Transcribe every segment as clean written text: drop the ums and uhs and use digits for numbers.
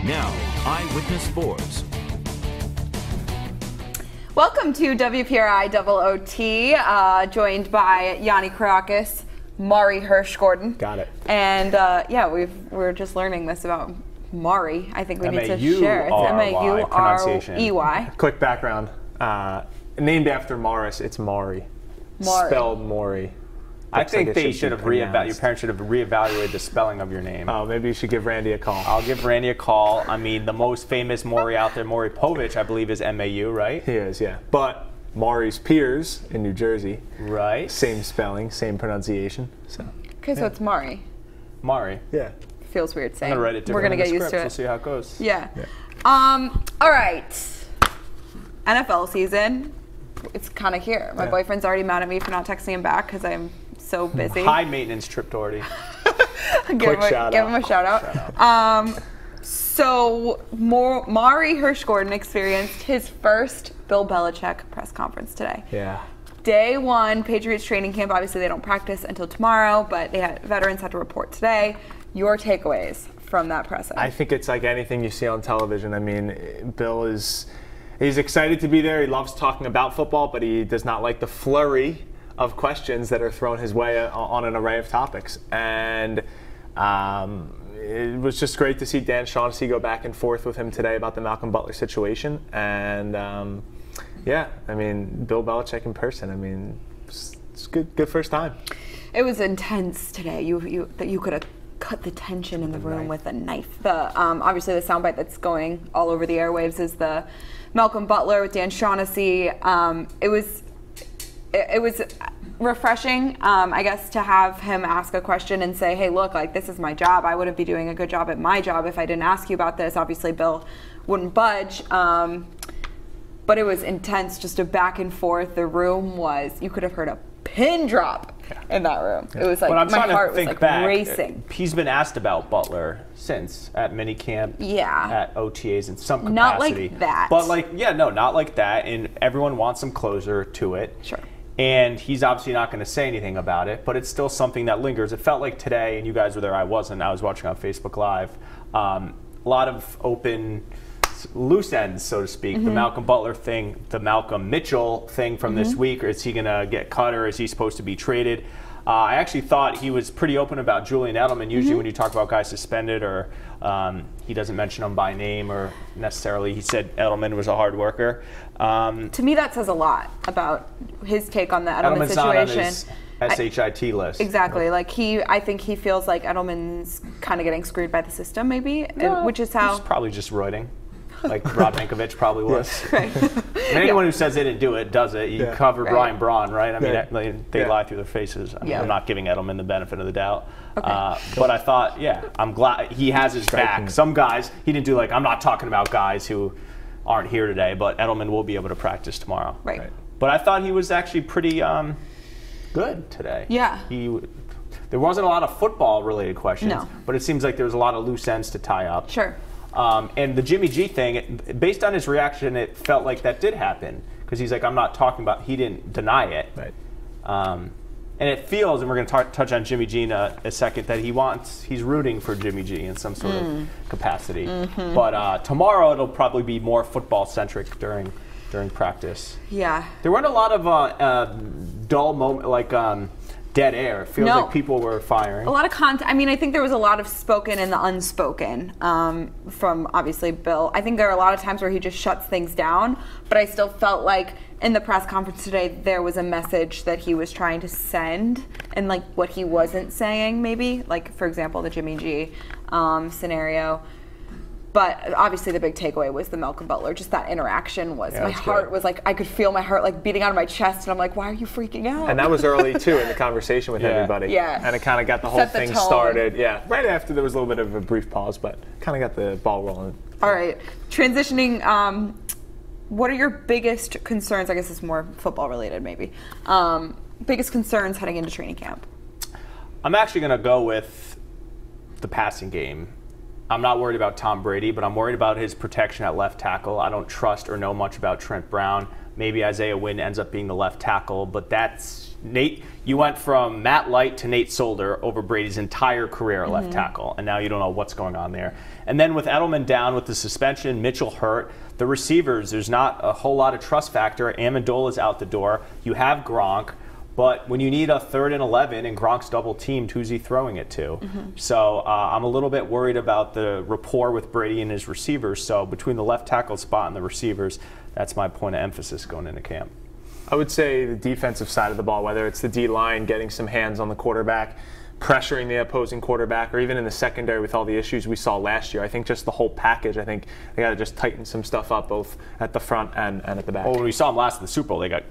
Now, Eyewitness Sports. Welcome to WPRI Double OT, joined by Yanni Karakis, Maury Hirsch-Gordon. Got it. And we're just learning this about Maury. I think we need to share. It's M-A-U-R-E-Y. Quick background. Named after Morris, it's Maury. Spelled Maury. I think they should have your parents should have reevaluated the spelling of your name. Oh, maybe you should give Randy a call. I'll give Randy a call. I mean, the most famous Maury out there, Maury Povich, I believe, is M-A-U, right? He is, yeah. But Maury's peers in New Jersey, right? Same spelling, same pronunciation. So. Okay, so it's Maury. Maury. Yeah. Feels weird saying. I'm gonna write it different. We're gonna get used to it. We'll see how it goes. Yeah. All right. NFL season. It's kind of here. My boyfriend's already mad at me for not texting him back because I'm so busy. High maintenance trip to already. Give him a shout out. So Maury Hirsch-Gordon experienced his first Bill Belichick press conference today. Yeah. Day one, Patriots training camp. Obviously, they don't practice until tomorrow, but veterans had to report today. Your takeaways from that presser? I think it's like anything you see on television. I mean, Bill he's excited to be there. He loves talking about football, but he does not like the flurry of questions that are thrown his way on an array of topics. And it was just great to see Dan Shaughnessy go back and forth with him today about the Malcolm Butler situation. And I mean, Bill Belichick in person. I mean, it's good first time. It was intense today. You could have cut the tension in the room with a knife. Obviously, the soundbite that's going all over the airwaves is the Malcolm Butler with Dan Shaughnessy. It was refreshing, I guess, to have him ask a question and say, hey, look, like, this is my job. I wouldn't be doing a good job at my job if I didn't ask you about this. Obviously, Bill wouldn't budge. But it was intense, just a back and forth. The room you could have heard a pin drop in that room. It was like, my heart was like racing. He's been asked about Butler since at minicamp, at OTAs in some capacity. Not like that. But not like that. And everyone wants some closure to it. Sure. And he's obviously not going to say anything about it, but it's still something that lingers. It felt like today, and you guys were there, I wasn't. I was watching on Facebook Live. A lot of open, loose ends, so to speak. The Malcolm Butler thing, the Malcolm Mitchell thing from this week. Or is he going to get cut, or is he supposed to be traded? I actually thought he was pretty open about Julian Edelman. Usually when you talk about guys suspended, or he doesn't mention them by name, or necessarily he said Edelman was a hard worker. To me, that says a lot about his take on the Edelman situation. Not on his SHIT list. Exactly. Like I think he feels like Edelman's kind of getting screwed by the system, maybe, which is how. He's probably just roiding. Like Rob Mankiewicz probably was. Right. Anyone who says they didn't do it does it. You cover Brian Braun, right? I mean, they lie through their faces. I mean, I'm not giving Edelman the benefit of the doubt. Okay. But I thought, I'm glad he has his back. Some guys, he didn't do I'm not talking about guys who aren't here today, but Edelman will be able to practice tomorrow. Right. But I thought he was actually pretty good today. Yeah. There wasn't a lot of football-related questions, but it seems like there was a lot of loose ends to tie up. Sure. And the Jimmy G thing, based on his reaction, it felt like that did happen. Because he's like, I'm not talking about, he didn't deny it. Right. And it feels, and we're going to touch on Jimmy G in a second, that he's rooting for Jimmy G in some sort of capacity. But tomorrow it'll probably be more football-centric during practice. Yeah. There weren't a lot of dull moments, dead air. It feels like people were firing. A lot of content. I mean, I think there was a lot of spoken and the unspoken from, obviously, Bill. I think there are a lot of times where he just shuts things down, but I still felt like in the press conference today there was a message that he was trying to send, and what he wasn't saying, maybe. Like, for example, the Jimmy G scenario. But obviously the big takeaway was the Malcolm Butler. Just that interaction was, my heart was I could feel my heart beating out of my chest, and I'm like, why are you freaking out? And that was early too in the conversation with everybody. Yeah. And it kind of got the whole thing started. Yeah. Right after there was a little bit of a brief pause, but kind of got the ball rolling. All right. Transitioning, what are your biggest concerns? I guess it's more football related, maybe. Biggest concerns heading into training camp? I'm actually going to go with the passing game. I'm not worried about Tom Brady, but I'm worried about his protection at left tackle. I don't trust or know much about Trent Brown. Maybe Isaiah Wynn ends up being the left tackle, but that's Nate, you went from Matt Light to Nate Solder over Brady's entire career at left tackle, and now you don't know what's going on there. And then with Edelman down with the suspension, Mitchell hurt, the receivers, there's not a whole lot of trust factor. Amendola's out the door. You have Gronk. But when you need a 3rd and 11 and Gronk's double teamed, who's he throwing it to? So I'm a little bit worried about the rapport with Brady and his receivers. So between the left tackle spot and the receivers, that's my point of emphasis going into camp. I would say the defensive side of the ball, whether it's the D-line getting some hands on the quarterback, pressuring the opposing quarterback, or even in the secondary with all the issues we saw last year. I think just the whole package, I think they got to just tighten some stuff up both at the front and at the back. Well, when we saw them last in the Super Bowl, they got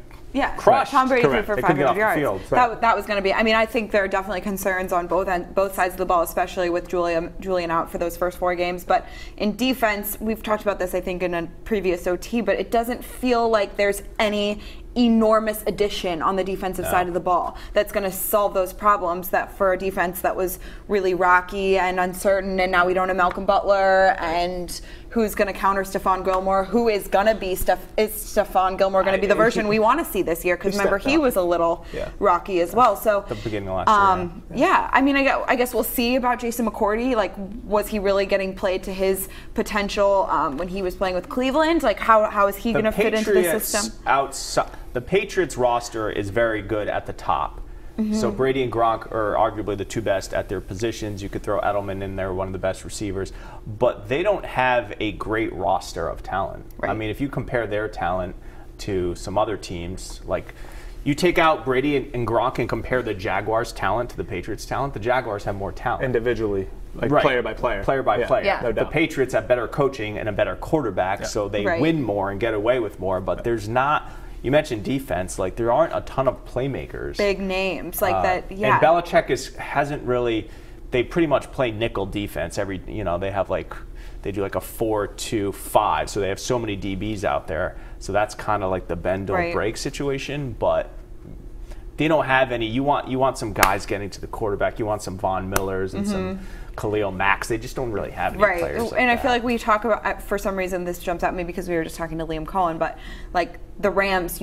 crushed. Tom Brady threw Correct. for They couldn't get 500 off the yards. field. That was going to be. I mean, I think there are definitely concerns on both sides of the ball, especially with Julian out for those first 4 games. But in defense, we've talked about this, I think, in a previous OT. But it doesn't feel like there's any enormous addition on the defensive side of the ball that's going to solve those problems that for a defense that was really rocky and uncertain, and now we don't have Malcolm Butler, and who's going to counter Stephon Gilmore? Who is going to be is Stephon Gilmore going to be the version we want to see this year? Because remember, he was a little rocky as well. So the beginning of last year. I mean, I guess we'll see about Jason McCourty. Like, was he really getting played to his potential when he was playing with Cleveland? Like, how is he going to fit into the system? The Patriots roster is very good at the top. So Brady and Gronk are arguably the 2 best at their positions. You could throw Edelman in there, one of the best receivers. But they don't have a great roster of talent. Right. I mean, if you compare their talent to some other teams, like you take out Brady and Gronk and compare the Jaguars' talent to the Patriots' talent, the Jaguars have more talent. Individually, like player by player. Player by player. Yeah. No The doubt. Patriots have better coaching and a better quarterback, so they win more and get away with more. But there's not... You mentioned defense. Like, there aren't a ton of playmakers. Big names like that. Yeah. And Belichick hasn't really. They pretty much play nickel defense. They have they do like a 4-2-5. So they have so many DBs out there. So that's kind of like the bend don't break situation. But they don't have any. You want some guys getting to the quarterback. You want some Von Millers and some Khalil Max. They just don't really have any players like and I that. feel like we talk about, for some reason this jumps at me because we were just talking to Liam Cohen, but like the Rams,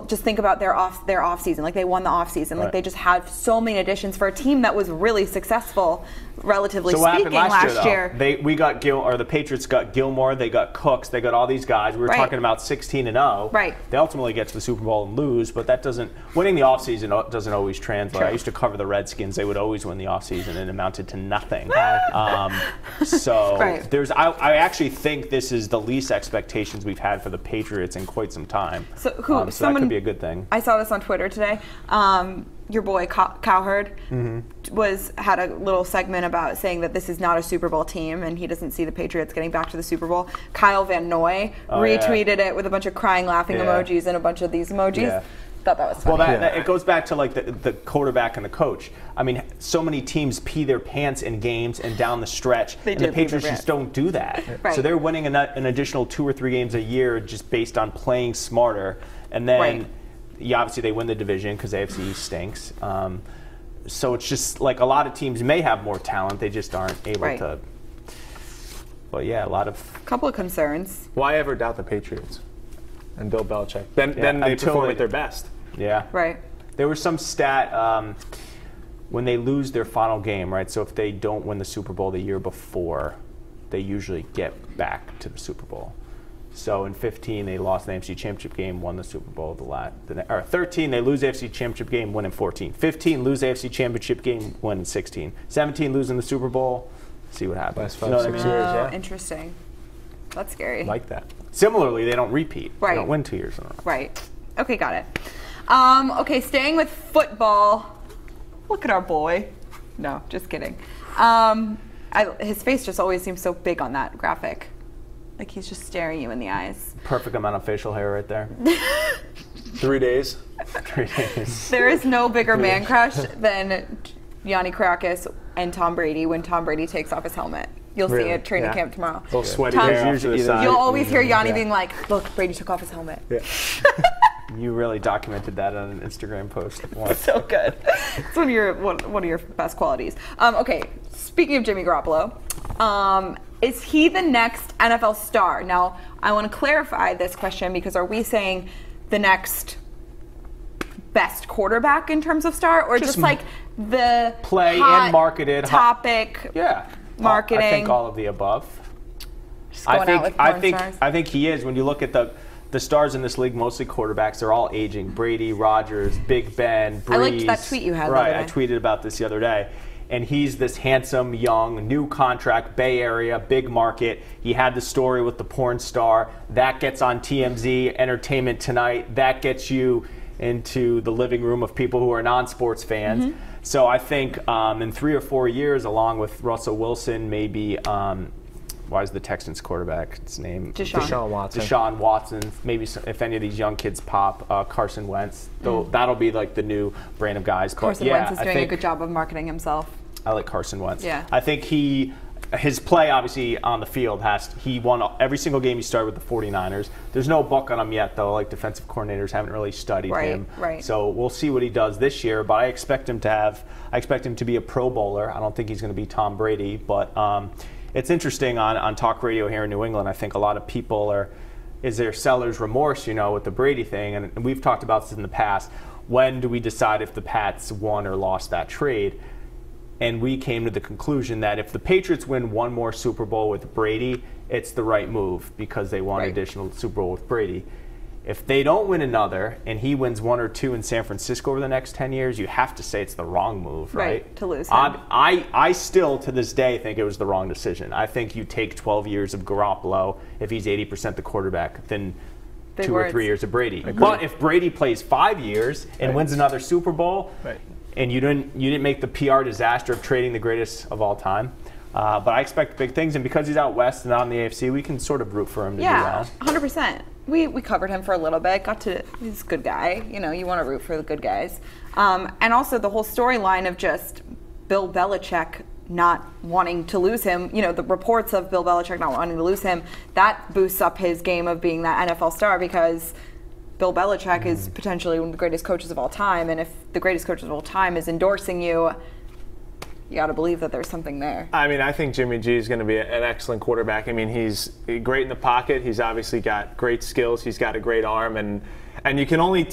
just think about their off season. Like, they won the off season. Like, they just had so many additions for a team that was really successful, relatively speaking, last year. The Patriots got Gilmore, they got Cooks, they got all these guys. We were talking about 16-0. Right. They ultimately get to the Super Bowl and lose, but that doesn't. Winning the offseason doesn't always translate. I used to cover the Redskins. They would always win the offseason, and it amounted to nothing. I actually think this is the least expectations we've had for the Patriots in quite some time. So that could be a good thing. I saw this on Twitter today. Your boy Cowherd had a little segment about saying that this is not a Super Bowl team, and he doesn't see the Patriots getting back to the Super Bowl. Kyle Van Noy retweeted it with a been crying, laughing emojis and a bunch of these emojis. Yeah. Thought that was funny. Well, it goes back to like the quarterback and the coach. I mean, so many teams pee their pants in games and down the stretch, and the Patriots just don't do that. Right. So they're winning an additional 2 or 3 games a year just based on playing smarter. And then, obviously, they win the division because AFC East stinks. So it's just like a lot of teams may have more talent, they just aren't able to. But yeah, a couple of concerns. Why ever doubt the Patriots and Bill Belichick? Then they perform at their best. Yeah. Right. There was some stat when they lose their final game, right? So if they don't win the Super Bowl the year before, they usually get back to the Super Bowl. So in 15, they lost the AFC Championship game, won the Super Bowl. 13, they lose the AFC Championship game, win in 14. 15, lose the AFC Championship game, win in 16. 17, losing the Super Bowl. See what happens. Last 5, 6 years, yeah. Interesting. That's scary. Like that. Similarly, they don't repeat. Right. They don't win 2 years in a row. Right. Okay, got it. Okay, staying with football. Look at our boy. No, just kidding. His face just always seems so big on that graphic. Like he's just staring you in the eyes. Perfect amount of facial hair right there. 3 days. 3 days. There is no bigger man crush than Yanni Krakis and Tom Brady when Tom Brady takes off his helmet. You'll see it at training camp tomorrow. A little sweaty Tom- hair off to the side. You'll always hear Yanni being like, look, Brady took off his helmet. Yeah. You really documented that on an Instagram post once. So good. It's one of your best qualities. Okay, speaking of Jimmy Garoppolo, is he the next NFL star? Now, I want to clarify this question because are we saying the next best quarterback in terms of star, or just like the play hot and marketed topic? Yeah, marketing. I think all of the above. Just going out with porn stars. I think he is. When you look at the stars in this league, mostly quarterbacks, they're all aging. Brady, Rodgers, Big Ben, Breeze. I liked that tweet you had the Right, other I day. tweeted about this the other day. And he's this handsome, young, new contract, Bay Area, big market. He had the story with the porn star. That gets on TMZ, Entertainment Tonight. That gets you into the living room of people who are non-sports fans. Mm-hmm. So I think in 3 or 4 years, along with Russell Wilson, maybe, why is the Texans quarterback's name? Deshaun Watson. Deshaun Watson. Maybe if any of these young kids pop, Carson Wentz. That'll be like the new brand of guys. Carson Wentz is doing a good job of marketing himself. I like Carson Wentz. Yeah. I think his play obviously on the field he won every single game he started with the 49ers. There's no book on him yet though. Like defensive coordinators haven't really studied him. Right. So we'll see what he does this year. But I expect him to be a Pro Bowler. I don't think he's going to be Tom Brady. But it's interesting on talk radio here in New England. I think a lot of people is there seller's remorse, with the Brady thing, and we've talked about this in the past. When do we decide if the Pats won or lost that trade? And we came to the conclusion that if the Patriots win one more Super Bowl with Brady, it's the right move because they won an additional Super Bowl with Brady. If they don't win another and he wins 1 or 2 in San Francisco over the next 10 years, you have to say it's the wrong move, right? To lose him. I still, to this day, think it was the wrong decision. I think you take 12 years of Garoppolo if he's 80% the quarterback than Big 2 words. or 3 years of Brady. But if Brady plays 5 years and wins another Super Bowl, and you didn't make the PR disaster of trading the greatest of all time, but I expect big things. And because he's out west and not in the AFC, we can sort of root for him to do well. 100%. We covered him for a little bit. He's a good guy. You want to root for the good guys. And also the whole storyline of just Bill Belichick not wanting to lose him. The reports of Bill Belichick not wanting to lose him, that boosts up his game of being that NFL star because Bill Belichick is potentially one of the greatest coaches of all time. And if the greatest coach of all time is endorsing you got to believe that there's something there. I mean, I think Jimmy G is going to be an excellent quarterback. I mean, he's great in the pocket. He's obviously got great skills. He's got a great arm, and you can only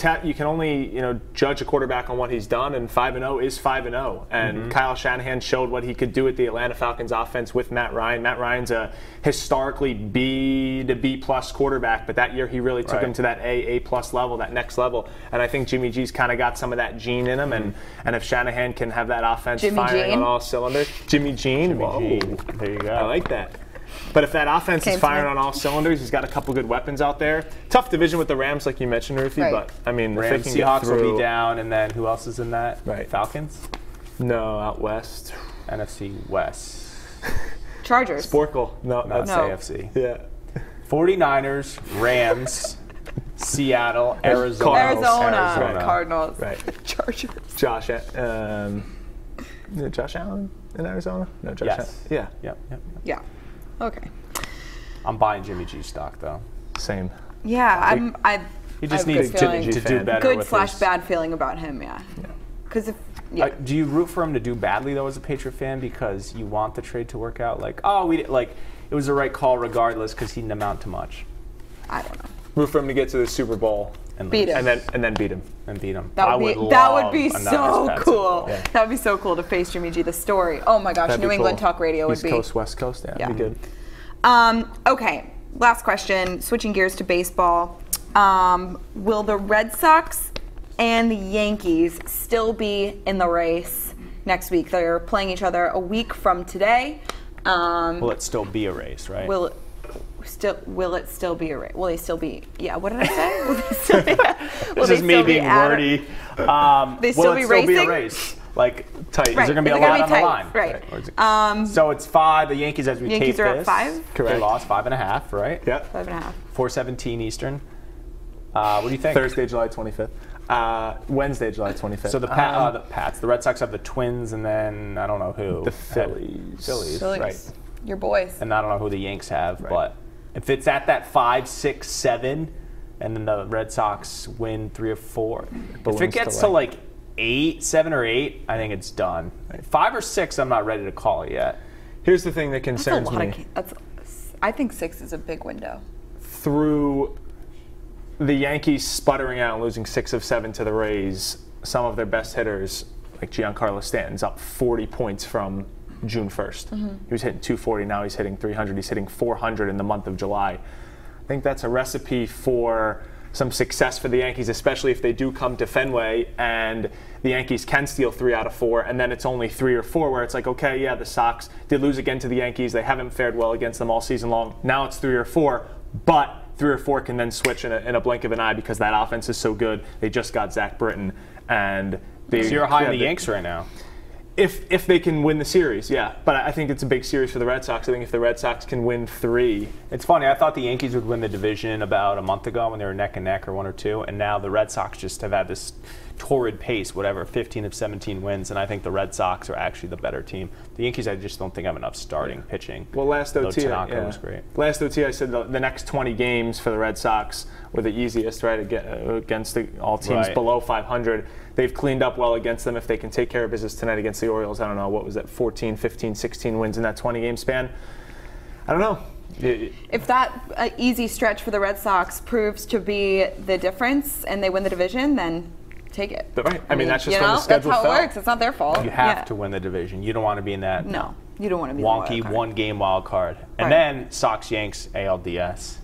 judge a quarterback on what he's done. And 5-0 is 5-0. And Kyle Shanahan showed what he could do with the Atlanta Falcons offense with Matt Ryan. Matt Ryan's a historically B to B plus quarterback, but that year he really took him to that A plus level, that next level. And I think Jimmy G's kind of got some of that gene in him. And if Shanahan can have that offense firing on all cylinders, Jimmy Gene. There you go. I like that. But if that offense is firing on all cylinders, he's got a couple good weapons out there. Tough division with the Rams, like you mentioned, Ruthie. But I mean, Rams, if they can Seahawks get through, will be down, and then who else is in that? Falcons. No, out west. NFC West. Chargers. Sporkle. No, That's no. AFC. Yeah. 49ers, Rams, Seattle, Arizona. Cardinals. Right. Chargers. Josh Allen in Arizona? No, Josh Allen. Yeah. Yep. Yeah. Okay. I'm buying Jimmy G stock though. Same. Yeah, He just I have needs a good feeling. to do better. Good with slash his, bad feeling about him. Yeah. Because do you root for him to do badly though as a Patriot fan because you want the trade to work out? Like, it was the right call regardless because he didn't amount to much. I don't know. Root for him to get to the Super Bowl and beat him, and then beat him. That would be so cool. Yeah. That would be so cool to face Jimmy G. The story. Oh my gosh, New England Talk Radio would be East Coast, West Coast. Yeah, that'd be good. Okay, last question. Switching gears to baseball. Will the Red Sox and the Yankees still be in the race next week? They're playing each other a week from today. Will it still be a race, right? Will it still be a race? Will they still be? Yeah. What did I say? Will they still be? This is me being wordy. They still be racing. Be a race? Like tight. Right. Is there going to be a lot on the line? Right. So it's 5. The Yankees, as we tape Yankees are this, at 5. Correct. They lost 5.5, right? Yep. 5.5. 4:17 Eastern. What do you think? Thursday, July 25th. Wednesday, July 25th. So the Pats. The Red Sox have the Twins, and then I don't know who. The Phillies. Right. Your boys. And I don't know who the Yanks have, but if it's at that 5, 6, 7, and then the Red Sox win 3 or 4, if it gets to like 8, 7 or 8, I think it's done. 5 or 6, I'm not ready to call it yet. Here's the thing that concerns me. I think 6 is a big window. Through the Yankees sputtering out and losing 6 of 7 to the Rays, some of their best hitters, like Giancarlo Stanton's up 40 points from June 1st. He was hitting 240, now he's hitting 300. He's hitting 400 in the month of July. I think that's a recipe for some success for the Yankees, especially if they do come to Fenway and the Yankees can steal 3 out of 4, and then it's only 3 or 4 where it's like, okay, yeah, the Sox did lose again to the Yankees. They haven't fared well against them all season long. Now it's 3 or 4, but 3 or 4 can then switch in a blink of an eye because that offense is so good. They just got Zach Britton, and So you're high on the Yanks right now. If they can win the series, yeah. But I think it's a big series for the Red Sox. I think if the Red Sox can win 3. It's funny, I thought the Yankees would win the division about a month ago when they were neck and neck or 1 or 2, and now the Red Sox just have had this torrid pace, 15 of 17 wins, and I think the Red Sox are actually the better team. The Yankees, I just don't think have enough starting pitching. Well, last OT, Tanaka was great. Last OT, I said the next 20 games for the Red Sox were the easiest, right, against all teams below 500. They've cleaned up well against them. If they can take care of business tonight against the Orioles, I don't know, what was that, 14, 15, 16 wins in that 20-game span? I don't know. If that easy stretch for the Red Sox proves to be the difference and they win the division, then take it. Right. I mean, that's just when the schedule that's how fell. it works. It's not their fault. You have to win the division. You don't want to be in that No, you don't want to be wonky the wild card. one-game wild card. And then Sox-Yanks ALDS.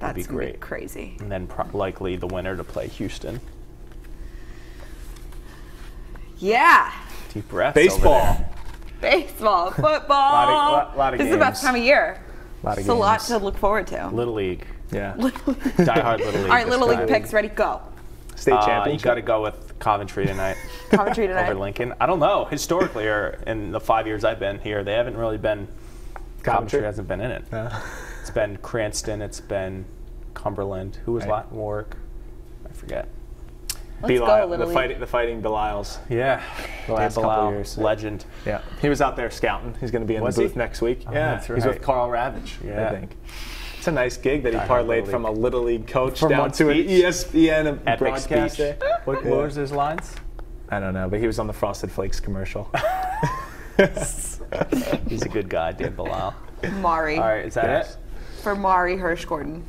That's be great. Crazy. And then likely the winner to play Houston. Yeah. Deep breaths. Baseball. Baseball, football. lot of This is the best games. time of year. Lot of It's a lot games. to look forward to. Little League. Yeah. Die-hard Little League. All right, Little League League picks, ready, go. State You championship. got to go with Coventry tonight. Coventry tonight. Over Lincoln. I don't know. Historically, or in the 5 years I've been here, they haven't really been. Coventry hasn't been in it. It's been Cranston. It's been Cumberland. Who was Warwick? I forget. Let's go, Little League. The fighting Belials. Yeah. The last couple of years. Legend. Yeah. He was out there scouting. He's going to be in the booth next week. That's He's right. with Carl Ravitch, Yeah. I think. It's a nice gig that he Die-hard parlayed Little from a League. Little League coach From down one to an speech? ESPN Epic broadcaster. speech. What was his lines? I don't know, but he was on the Frosted Flakes commercial. He's a good guy, Dan Bilal. Mari. All right, is that it? For Mari Hirsch Gordon.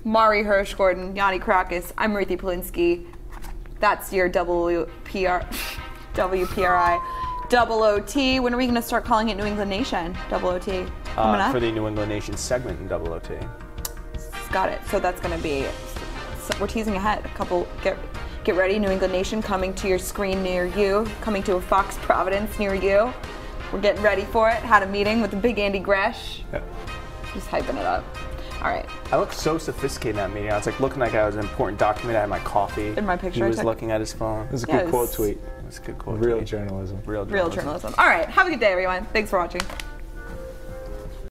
Mari Hirsch Gordon, Yanni Krakis, I'm Ruthie Polinsky. That's your WPRI. Double OT. When are we going to start calling it New England Nation? Double OT. Coming up? For the New England Nation segment in Double OT. Got it. So that's going to be, we're teasing ahead. Get ready, New England Nation coming to your screen near you, coming to a Fox Providence near you. We're getting ready for it. Had a meeting with the big Andy Gresh. Yep. Just hyping it up. All right. I looked so sophisticated in that meeting. I was like looking like I was an important document. I had my coffee. In my picture He I was took. looking at his phone. It was a Yeah, good quote tweet. It was a good quote. Real tweet. journalism. Real Real journalism. All right. Have a good day, everyone. Thanks for watching.